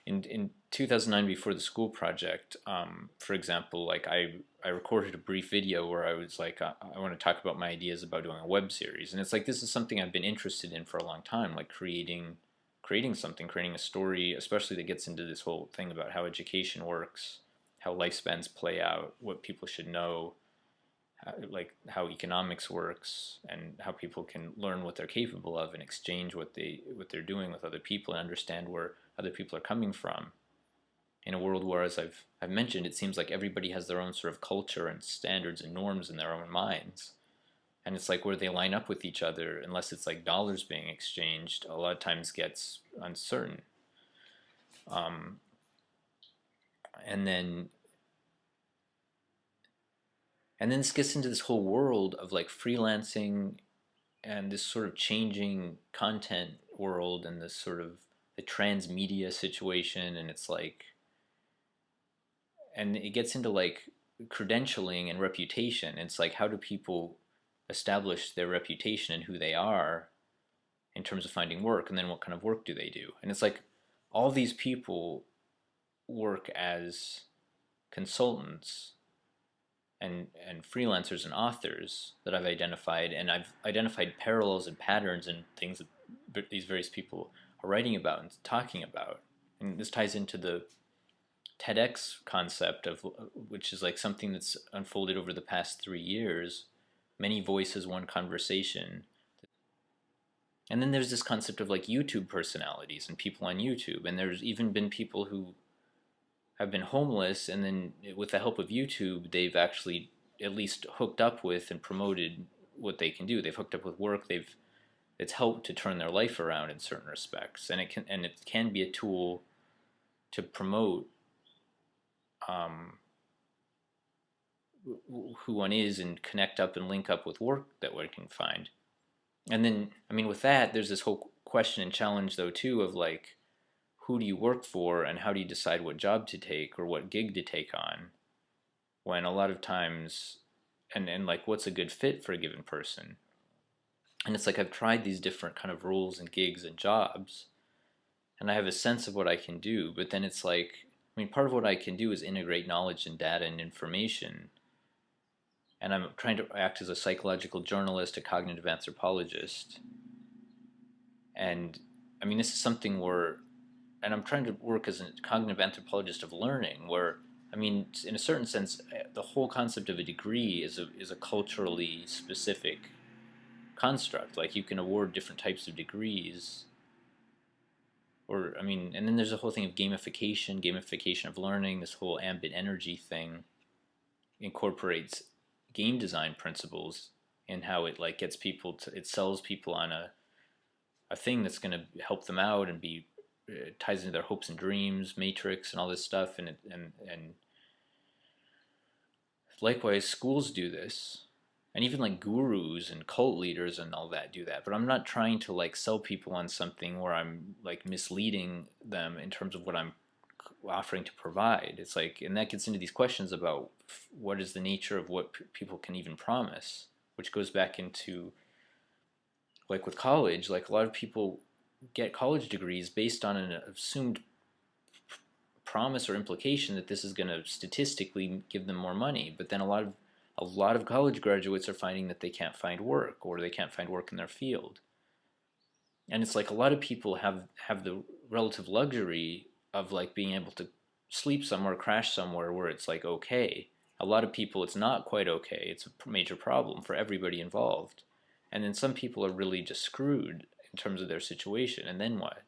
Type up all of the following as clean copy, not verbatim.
in 2009, before the school project, for example, like I recorded a brief video where I was like, I want to talk about my ideas about doing a web series, and it's like this is something I've been interested in for a long time, like creating something, creating a story, especially that gets into this whole thing about how education works, how lifespans play out, what people should know, like how economics works, and how people can learn what they're capable of and exchange what they're doing with other people and understand where other people are coming from in a world where, as I've mentioned, it seems like everybody has their own sort of culture and standards and norms in their own minds. And it's like where they line up with each other, unless it's like dollars being exchanged, a lot of times gets uncertain. Um, and then and then this gets into this whole world of like freelancing and this sort of changing content world and this sort of the transmedia situation, and it's like, and it gets into like credentialing and reputation. It's like, how do people establish their reputation and who they are in terms of finding work, and then what kind of work do they do? And it's like all these people work as consultants and freelancers and authors that I've identified, and I've identified parallels and patterns and things that these various people are writing about and talking about. And this ties into the TEDx concept of, which is like something that's unfolded over the past 3 years. Many voices, one conversation. And then there's this concept of like YouTube personalities and people on YouTube. And there's even been people who have been homeless, and then with the help of YouTube, they've actually at least hooked up with and promoted what they can do. They've hooked up with work. It's helped to turn their life around in certain respects, and it can be a tool to promote um, who one is and connect up and link up with work that one can find. And then, I mean, with that, there's this whole question and challenge, though, too, of like, who do you work for and how do you decide what job to take or what gig to take on, when a lot of times, and like, what's a good fit for a given person? And it's like I've tried these different kind of roles and gigs and jobs, and I have a sense of what I can do, but then it's like, I mean, part of what I can do is integrate knowledge and data and information, and I'm trying to act as a psychological journalist, a cognitive anthropologist. And I mean, this is something where, and I'm trying to work as a cognitive anthropologist of learning, where, I mean, in a certain sense, the whole concept of a degree is a culturally specific construct. Like, you can award different types of degrees, or I mean, and then there's a whole thing of gamification of learning. This whole ambit energy thing incorporates game design principles in how it like gets people to, it sells people on a thing that's going to help them out and be, ties into their hopes and dreams matrix and all this stuff, and likewise schools do this, and even like gurus and cult leaders and all that do that. But I'm not trying to like sell people on something where I'm like misleading them in terms of what I'm offering to provide. It's like, and that gets into these questions about what is the nature of what people can even promise, which goes back into like with college. Like, a lot of people get college degrees based on an assumed promise or implication that this is going to statistically give them more money. But then a lot of college graduates are finding that they can't find work, or they can't find work in their field. And it's like a lot of people have the relative luxury of like being able to sleep somewhere, crash somewhere where it's like okay. A lot of people, it's not quite okay. It's a major problem for everybody involved. And then some people are really just screwed in terms of their situation. And then what?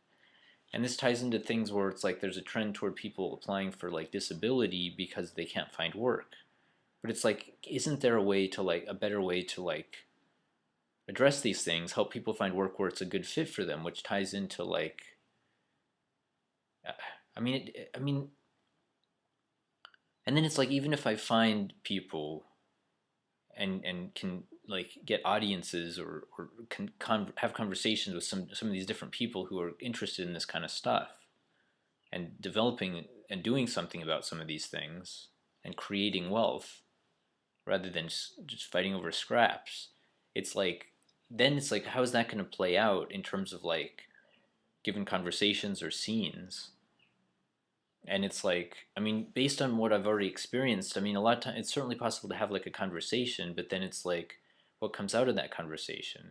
And this ties into things where it's like there's a trend toward people applying for like disability because they can't find work. But it's like, isn't there a way to like, a better way to like address these things, help people find work where it's a good fit for them, which ties into like, uh, I mean, and then it's like, even if I find people and can like get audiences, or can have conversations with some of these different people who are interested in this kind of stuff, and developing and doing something about some of these things and creating wealth rather than just fighting over scraps. It's like, then it's like, how is that going to play out in terms of like given conversations or scenes? And it's like, I mean, based on what I've already experienced, I mean, a lot of time it's certainly possible to have like a conversation, but then it's like what comes out of that conversation.